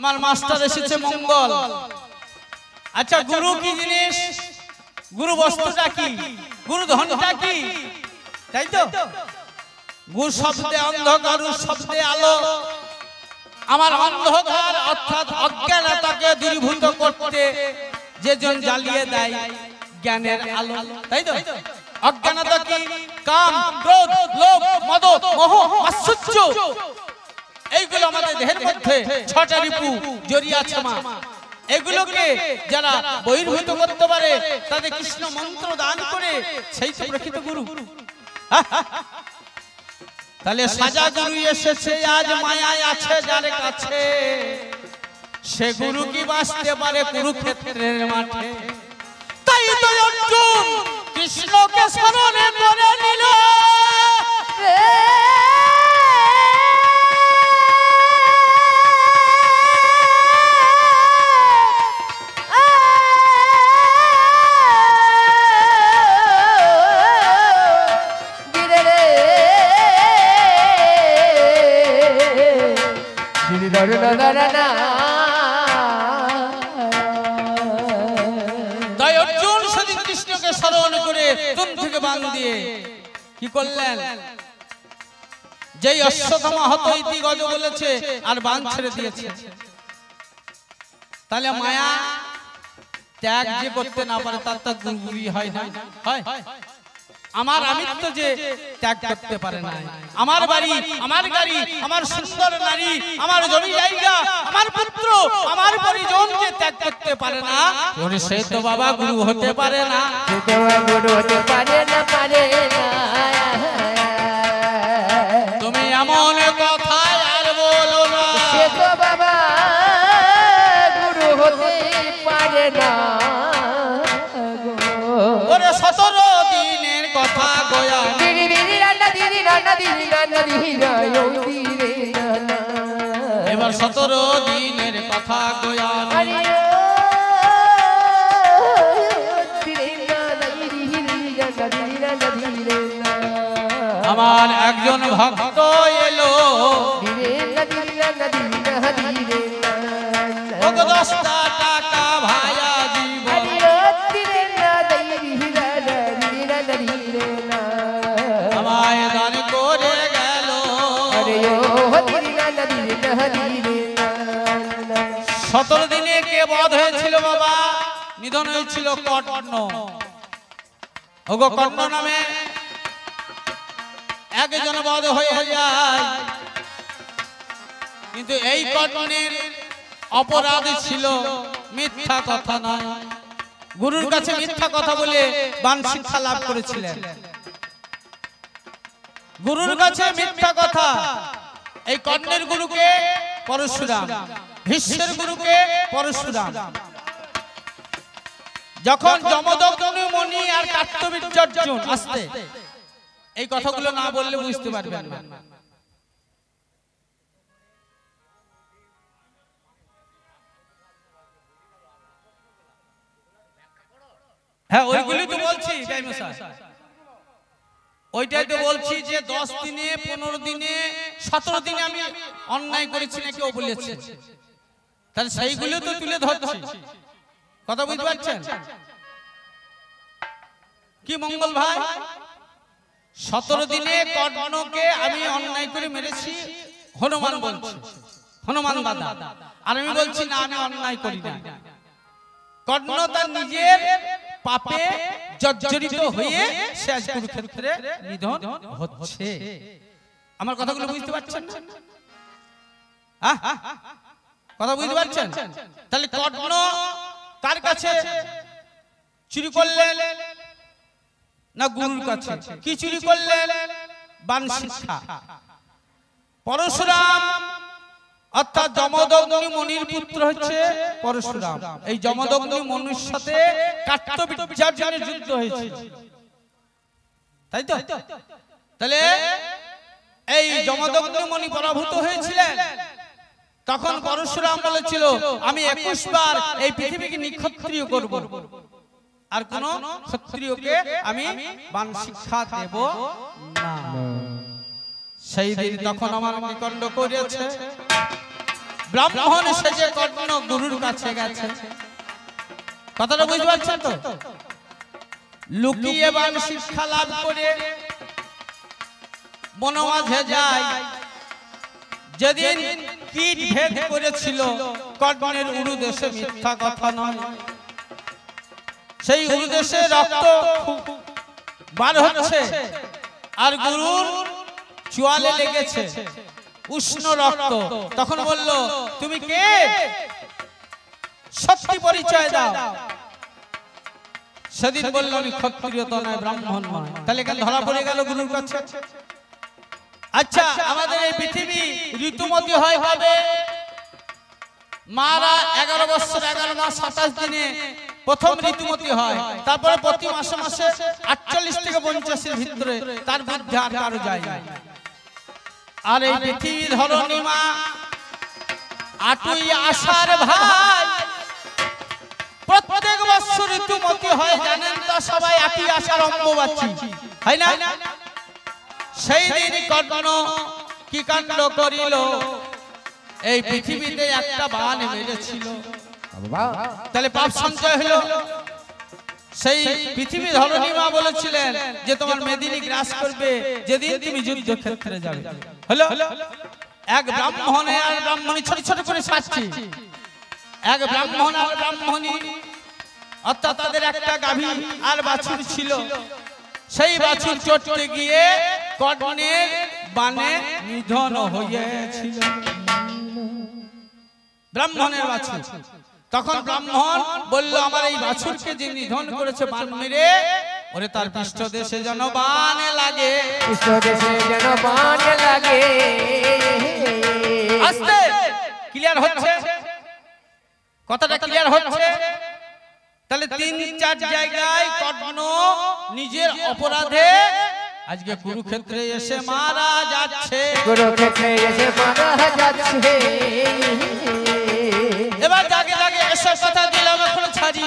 আমার মাস্টার এসেছে মঙ্গল। আচ্ছা গুরু কি জিনিস, গুরু বস্তুটা কি, গুরু ধনটা কি, তাই তো? গুরু শব্দে অন্ধকার, শব্দে আলো। আমার অন্ধকার অর্থাৎ অজ্ঞানতাকে দূরীভূত করতে যেজন জ্বালিয়ে দেয় জ্ঞানের আলো, তাই তো? অজ্ঞানতা কি? কাম, ক্রোধ, লোভ, মদ, মোহ, মাৎসর্য, এইগুলো আমাদের দেহের মধ্যে ছটা রিপু জড়িয়ে আছে মা। এগুলোকে যারা বহির্ভূত করতে পারে তাদের কৃষ্ণ মন্ত্র দান করে, সেই তো প্রকৃত গুরু। তাহলে সাজা গুরু এসেছে আজ মায়ায় আছে যার কাছে, সে গুরু কি বাঁচতে পারে কুরুক্ষেত্রের মাঠে? তাই তো অর্জুন কৃষ্ণকে স্মরণে করে নিল। তাই অর্জুন সেদিন কৃষ্ণকে স্মরণ করে তুম থেকে বান দিয়ে কি করলেন? যেই অশ্বত্থামা হত ইতি গজ বলেছে আর বান ছেড়ে দিয়েছে। তাহলে মায়া ত্যাগ যে করতে না পারে তার তো গুরুই হয় না। হয় আমার আমিত্ব যে ত্যাগ করতে পারে না, আমার বাড়ি, আমার গাড়ি, আমার সুন্দর নারী, আমার জমি জায়গা, আমার পুত্র, আমার পরিজন যে ত্যাগ করতে পারে না, সে তো বাবা গুরু হতে পারে না। তুমি এমন কথা আর বলো না, সে তো বাবা গুরু হতে পারে না। ওরে 17 দিনের কথা গোয়া, এবার 17 দিনের কথা গোয়া। আমার একজন ভক্ত এলো, 10 টাকা ভায়া জীবন আমায় দান করে গেল। 17 দিনে কে বধ হয়েছিল বাবা? নিধন হয়েছিল কর্ণ। ওগো কর্ণ নামে একজন বধ হয়ে যায়, কিন্তু এই কর্ণের অপরাধ ছিল মিথ্যা কথা নয়, গুরুর কাছে মিথ্যা কথা বলে বাণ শিক্ষা লাভ করেছিলেন। গুরুর কাছে মিথ্যা কথা। এই কর্ণের গুরুকে পরশুরাম, ভীষ্মের গুরুকে পরশুরাম। যখন যমদগ্নি মণি আর কার্তবীর্য অর্জুন আসতে, এই কথাগুলো না বললে বুঝতে পারবেন না। হ্যাঁ ওইগুলি তো বলছি, ওইটাই তো বলছি যে 10 দিনে, 15 দিনে, 17 দিনে আমি অন্যায় করেছি না কেউ বলেছে, তাহলে সেইগুলো তো তুলে ধরছি। কথা বুঝতে পারছেন কি মঙ্গল ভাই? 17 দিনে কর্ণকে আমি অন্যায় করে মেরেছি, হনুমান বলছি, হনুমান দাদা। আর আমি বলছি না আমি অন্যায় করি না। কর্ণ তার নিজের পাপে জর্জরিত হয়ে সে আজ কুরুক্ষেত্রে নিধন হচ্ছে। আমার কথাগুলো বুঝতে পারছেন? কথা বুঝতে পারছেন? তাহলে কর্ণ কার কাছে চুরি করলেন? না গুরুর কাছে। কি চুরি করলেন? বাণ শিক্ষা। পরশুরাম অর্থাৎ যমদগ্নি মণির পুত্র হচ্ছে পরশুরাম। এই যমদগ্নি মণির সাথে কার্তবীর্যার্জুনের যুদ্ধ হয়েছে, তাই তো? তাহলে এই যমদগ্নি মণি পরাভূত হয়েছিলেন। তখন পরশুরাম বলেছিল আমি 21 বার এই পৃথিবীকে নিক্ষত্রিয় করব, আর কোন ক্ষত্রিয়কে আমি বাণ শিক্ষা দেব না। সেই দিন তখন আমার নিকণ্ড করেছে ব্রাহ্মণ সেজে কর্ণ গুরুর কাছে গেছে। কথাটা বুঝতে পারছেন তো? লুকিয়ে বান শিক্ষা লাভ করে বনমাঝে যায়। যেদিন কীট ভেদ করেছিল কর্ণের উরুদেশে, মিথ্যা কথা নয়, সেই উরুদেশে রক্ত বার হচ্ছে আর গুরুর চোয়ালে লেগেছে উষ্ণ রক্ত। তখন বলল, তুমি কে? সত্যি পরিচয় দাও। সেদিন বলল, আমি ক্ষত্রিয় তো নয়, ব্রাহ্মণ নয়। তাহলে কেন ধরা পড়ে গেল গুরুর কাছে? আচ্ছা, আমাদের এই পৃথিবী ঋতুমতি হয় কবে? মারা 11 বছর 11 মাস 27 দিনে প্রথম ঋতুমতি হয়। তারপরে প্রতি মাসে মাসে 48 থেকে 50 এর ভিতরে, তার মধ্যে আর কারো যায় না। আর এই পৃথিবী ধরণী মা আটুই আষাঢ় ভাই প্রত্যেক বছর ঋতুমতি হয়। জানেন তো সবাই, আটুই আষাঢ় অম্বুবাচী, হয় না? সেই দিন কর্ণ কি কাণ্ড করিল? এই পৃথিবীতে একটা বান মেরেছিল। তাহলে পাপ সঞ্চয় হলো। সেই পৃথিবী ধরণী মা বলেছিলেন যে তোমার মেদিনী গ্রাস করবে যেদিন তুমি যুদ্ধক্ষেত্রে যাবে। হলো এক ব্রাহ্মণে আর ব্রাহ্মণী, ছোট ছোট করে সাক্ষী, এক ব্রাহ্মণ আর ব্রাহ্মণী, অর্থাৎ তাদের একটা গাভী আর বাছুর ছিল। সেই বাছুর চটতে গিয়ে কর্ণের বানে নিধন হয়েছিল, ব্রাহ্মণের বাছুর। তখন ব্রাহ্মণ বলল, আমার এই বাছুরকে যে নিধন করেছে বান মেরে, ওরে তার পৃষ্ঠদেশে যেন বানে লাগে, পৃষ্ঠদেশে যেন বানে লাগে। আস্তে ক্লিয়ার হচ্ছে? কথাটা ক্লিয়ার হচ্ছে? তাহলে 3-4 জায়গায় কর্ণ নিজের অপরাধে আজকে কুরুক্ষেত্রে এসে মারা যাচ্ছে, কুরুক্ষেত্রে এসে মারা যাচ্ছে। এবার জাগে জাগে এসব কথা দিলাম, এখন ছাড়ি।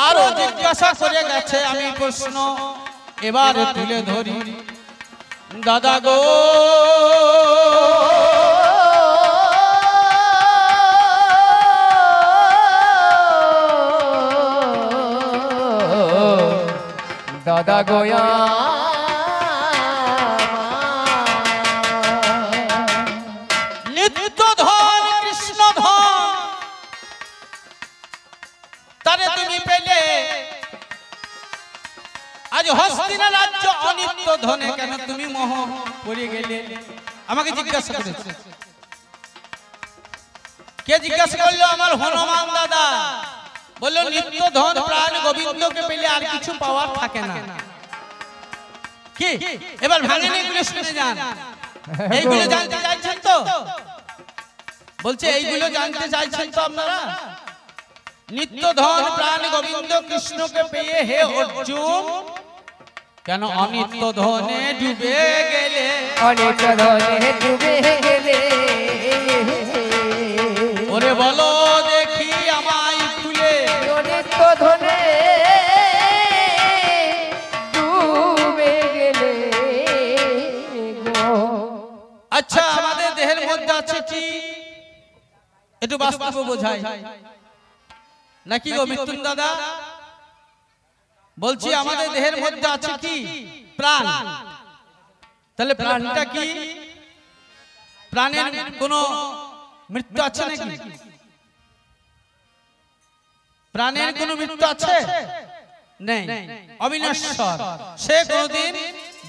আরো জিজ্ঞাসা করে গেছে, আমি প্রশ্ন এবার তুলে ধরি। দাদা গো, দাদা গোয়া নিত্য ধন কৃষ্ণ ধন তারে তুমি পেলে, আজ হস্তিনা রাজ্য অনিত্য ধনে কেন তুমি মোহ পড়ে গেলে? আমাকে জিজ্ঞাসা করেছে। কে জিজ্ঞাসা করলো? আমার হনুমান দাদা। বললো, নিত্য ধন প্রাণ গোবিন্দকে পেলে আর কিছু পাওয়ার থাকে না। কি এবার ভাঙেন এগুলো শুনে যান। এইগুলো জানতে চাইছেন তো? বলছে এইগুলো জানতে চাইছেন তো আপনারা? নিত্য ধন প্রাণ গোবিন্দ কৃষ্ণকে পেয়ে হে অর্জুন কেন অনিত্য ধনে ডুবে গেলে? অনিত্য ধনে ডুবে গেলে ওরে বলো দেখি আমায় খুলে, অনিত্য ধনে ডুবে গেলে। আচ্ছা, আমাদের দেহের মধ্যে আছে কি? একটু বাস্তব বোঝাই নাকি গো মিথুন দাদা? বলছি আমাদের দেহের মধ্যে আছে কি? প্রাণ। তাহলে প্রাণটা কি? প্রাণের কোনো মৃত্যু আছে নাকি? প্রাণের কোনো মৃত্যু আছে? নেই, অবিনশ্বর। সে কোনদিন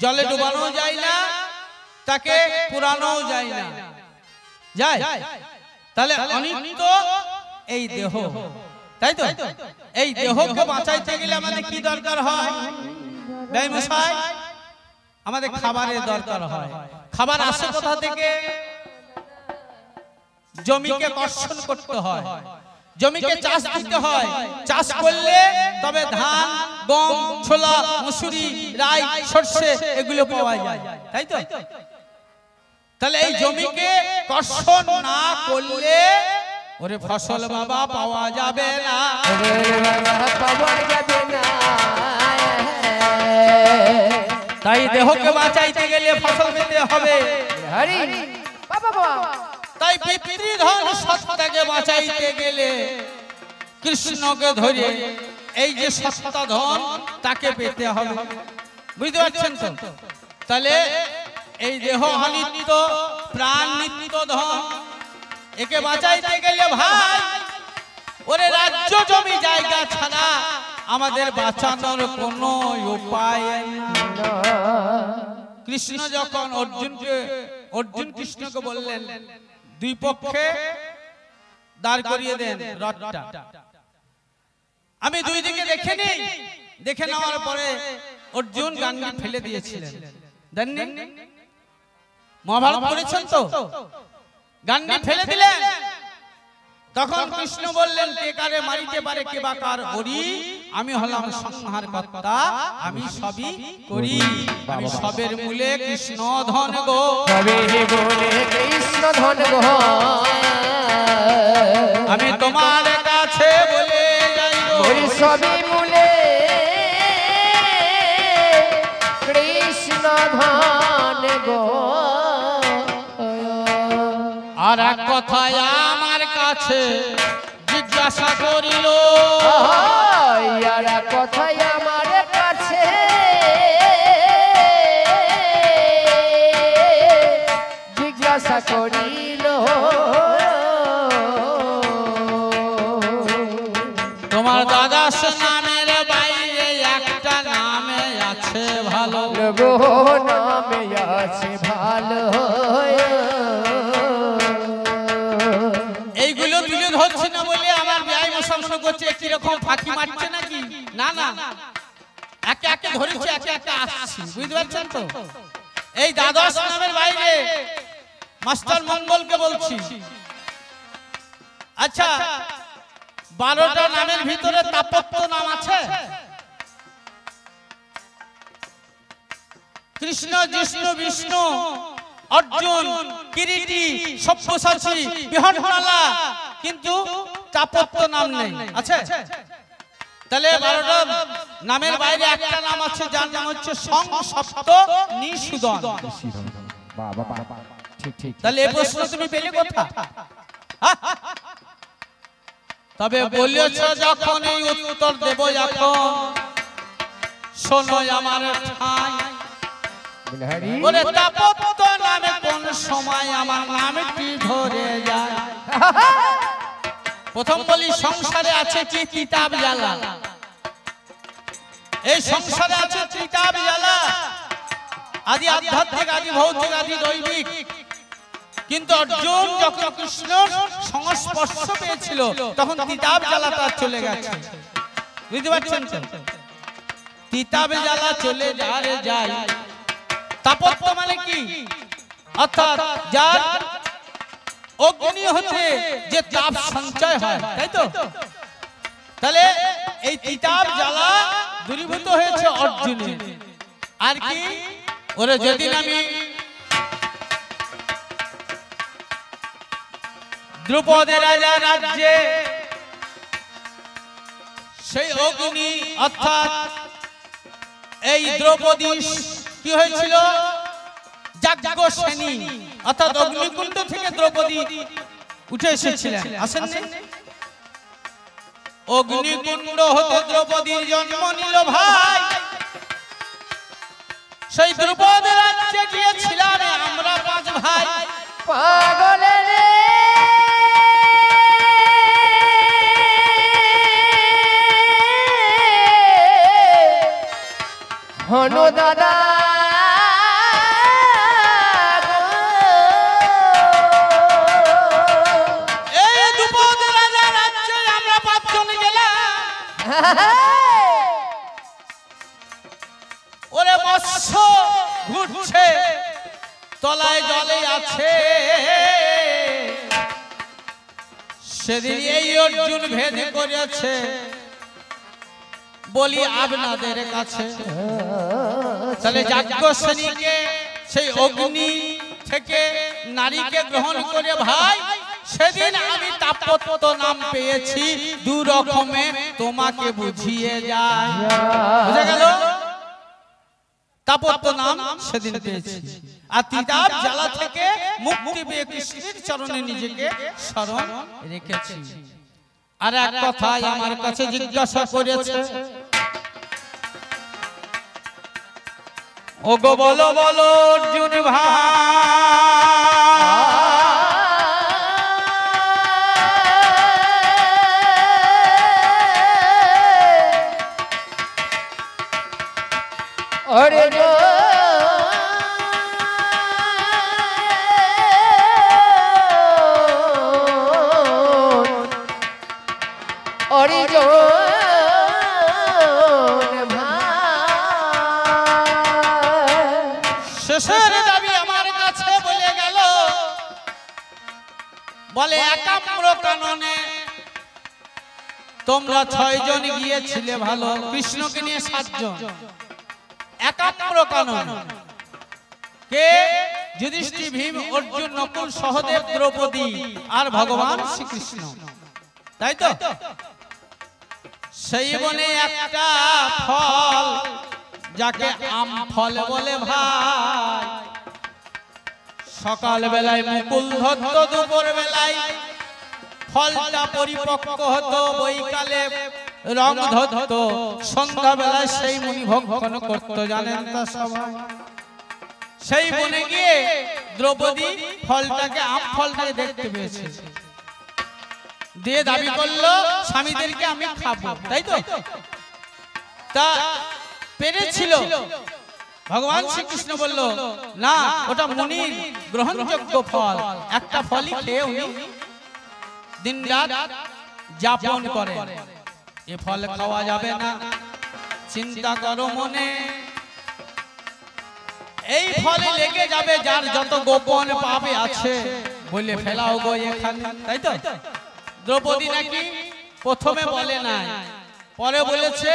জলে ডুবানো যায় না, তাকে পুরানো যায় না। যায়? তাহলে অনিত্য এই দেহ, তাই তো? এই দেহকে বাঁচাইতে গেলে আমাদের কি দরকার হয়? মশাই, আমাদের খাবারের দরকার হয়। খাবার আসে কোথা থেকে? জমিকে কর্ষণ করতে হয়, জমিকে চাষ দিতে হয়। চাষ করলে তবে ধান, গম, ছোলা, মসুরি, রাই, সরষে এগুলো পাওয়া যায়, তাই তো? তাহলে এই জমিকে কর্ষণ না করলে ওরে ফসল বাবা পাওয়া যাবে না, পাওয়া যাবে না। তাই দেহকে বাঁচাইতে গেলে ফসল পেতে হবে। তাই পিতৃধন সত্তাকে বাঁচাইতে গেলে কৃষ্ণকে ধরে এই যে সত্তা ধন তাকে পেতে হবে, বুঝতে পারছেন তো? তাহলে এই দেহ অনিত্য, প্রাণ নিত্য ধন, একে বাঁচাইতে গেলে ভাই ওরে রাজ্য জমি জায়গা ছাড়া আমাদের বাঁচানোর কোনো উপায় না। কৃষ্ণ যখন অর্জুন কৃষ্ণকে বললেন দুই পক্ষে দাঁড় করিয়ে দেন রথটা, আমি দুই দিকে দেখে নিই। দেখে নেওয়ার পরে অর্জুন গান্ডি ফেলে দিয়েছিলেন, দেননি? মহাভারত পড়েছেন তো? গান্ডি ফেলে দিলেন। তখন কৃষ্ণ বললেন কে কারে মারিতে পারে, কে বা কার হরি, আমি হলাম সংহার কর্তা, আমি সবই করি, আমি সবের মূলে কৃষ্ণ ধন গো, সবের মূলে কৃষ্ণ ধন গো, আমি তোমার কাছে বলে যাই গো, সবই মূলে কৃষ্ণ ধন গো। আর এক কথা আমার কাছে জিজ্ঞাসা করিল, আর এক কথা আমার কাছে জিজ্ঞাসা করিল, তোমার দাদাস নামের বাইরে একটা নামে আছে ভালো গো, নামে আছে ভালো। এইগুলো তুলে ধরছি না বলে আমার ব্যয় মশা মনে করছে কিরকম ফাঁকি মারছে নাকি, না না, একে একে ধরেছে, একে একে আসছি, বুঝতে পারছেন তো? এই দ্বাদশ নামের বাইরে মাস্টার মঙ্গলকে বলছি, আচ্ছা 12টা নামের ভিতরে তাপত্য নাম আছে? কৃষ্ণ, জিষ্ণু, বিষ্ণু, অর্জুন, কিরীটি, সব্যসাচী, বিহনমালা, কিন্তু তাপত্য নাম নেই, আছে? তাহলে 12টা নামের বাইরে একটা নাম আছে যার নাম হচ্ছে সংসপ্ত নিষুদন। তাহলে এই প্রশ্ন তুমি পেলে কোথা? তবে বলেছ যখন এই উত্তর দেব এখন, শোনো আমার ঠাই, বলে তাপত্য নামে কোন সময় আমার নামটি ধরে যায়। প্রথম বলি সংসারে আছে কি কিতাব জ্বালা, এই সংসারে আছে কিতাব জ্বালা, আদি আধ্যাত্মিক, আদি ভৌতিক, আদি দৈবিক। কিন্তু অর্জুন যখন কৃষ্ণ সংস্পর্শ পেয়েছিল তখন কিতাব জ্বালাটা চলে গেছে, বুঝতে পারছেন তো? কিতাব জ্বালা চলে যায়। তাপত্য মানে কি? অর্থাৎ যার অগ্নি হতে যে তাপ সঞ্চয় হয়, তাই তো? তাহলে এই কিতাব জ্বালা দূরীভূত হয়েছে অর্জুনের। আর কি ওরে যেদিন আমি দ্রৌপদী রাজা রাজ্যে সেই অগ্নি অর্থাৎ এই দ্রৌপদী কি হয়েছিল, যাজ্ঞসেনী অর্থাৎ অগ্নিকুণ্ড থেকে দ্রৌপদী উঠে এসেছিলেন, আসেননি? অগ্নিকুণ্ড হতে দ্রৌপদীর জন্ম নিল ভাই। সেই দ্রৌপদী রাজ্যে গিয়েছিলাম আমরা 5 ভাই, পাগলের হনু দাদা, এই দ্রৌপদী রাজা রাজ্যে আমরা 5 জন গেলাম। ওরে মৎস্য ঘুরছে, তলায় জলে আছে, সেদিন এই অর্জুন ভেদ করেছে, বলি আপনাদের কাছে। তাহলে যাজ্ঞসেনীকে সেই অগ্নি থেকে নারীকে গ্রহণ করে ভাই সেদিন আমি তাপত্য নাম পেয়েছি, 2 রকমে তোমাকে বুঝিয়ে যায়, বুঝে গেল? তাপত্য নাম সেদিন পেয়েছি। আর তিতাব জ্বালা থেকে মুক্তি পেয়ে কৃষ্ণের চরণে নিজেকে শরণ রেখেছি। আর এক কথা আমার কাছে জিজ্ঞাসা করেছে, ওগো বলো বলো অর্জুন ভাই, अरे जो अरे जो শেষের দাবি আমার কাছে বলে গেল, বলে একাম্র কাননে তোমরা 6 জন গিয়েছিলে ভালো, কৃষ্ণকে নিয়ে 7 জন। একাম্র কানন কে? যুধিষ্ঠির, ভীম, অর্জুন, নকুল, সহদেব, দ্রৌপদী আর ভগবান শ্রীকৃষ্ণ, তাই তো? সেই বনে একটা ফল যাকে আম ফল বলে ভাই, সকাল বেলায় মুকুল ধরতো, দুপুর বেলায় ফলটা পরিপক্ক হতো, বৈকালে রং ধরতো, সন্ধ্যা বেলায় সেই মুনি ভক্ষণ করতো। জানেন তো সবাই? সেই বনে গিয়ে দ্রৌপদী ফলটাকে, আম ফলটাকে দেখতে পেয়েছে, দিয়ে দাবি করলো স্বামীদেরকে আমি খাবো, তাই তো? তা পেরেছিল। ভগবান শ্রীকৃষ্ণ বলল, না, ওটা মুনির গ্রহণযোগ্য ফল, একটা ফলই খেয়ে উনি দিন রাত যাপন করে, এ ফল খাওয়া যাবে না। চিন্তা করো মনে, এই ফলে লেগে যাবে যার যত গোপন পাপে আছে, বলে ফেলাও গো এখানে, তাই তো? দ্রৌপদী নাকি প্রথমে বলে নাই, পরে বলেছে,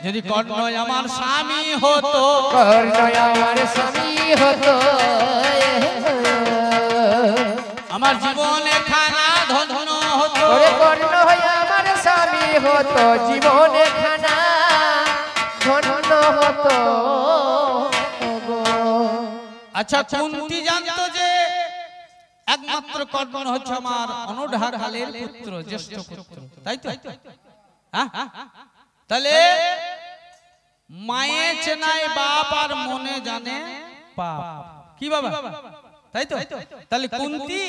যদি কর্ণ আমার স্বামী হতো, कर्ण আমার স্বামী হতো, আমার জীবনে খানা ধন্য হতো। ওরে কর্ণ হয়ে আমার স্বামী হতো, জীবনে খানা ধন্য হতো। আচ্ছা, কুন্তি জানতো যে একমাত্র কর্ণ হচ্ছে আমার অনুঢা কালের পুত্র, জ্যেষ্ঠ পুত্র, তাই তো? হ্যাঁ, তাহলে মায়ে চেনায় বাপ আর মনে জানে পাপ, কি বাবা, তাই তো? তাহলে কুন্তি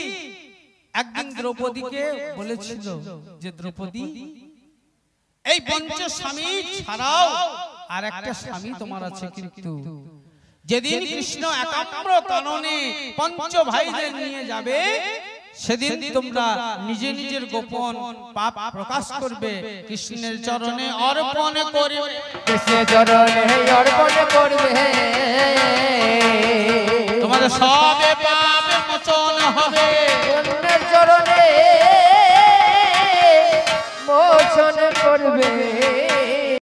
একদিন দ্রৌপদীকে বলেছিল যে, দ্রৌপদী, এই পঞ্চ স্বামী ছাড়াও আর একটা স্বামী তোমার আছে, কিন্তু যেদিন কৃষ্ণ একাম্র কাননে পঞ্চ ভাইদের নিয়ে যাবে, সেদিন তোমরা নিজে নিজের গোপন পাপ প্রকাশ করবে, কৃষ্ণের চরণে অর্পণ করবে, কৃষ্ণের চরণে অর্পণ করবে, তোমাদের সবে পাপ মোচন হবে। কৃষ্ণের চরণে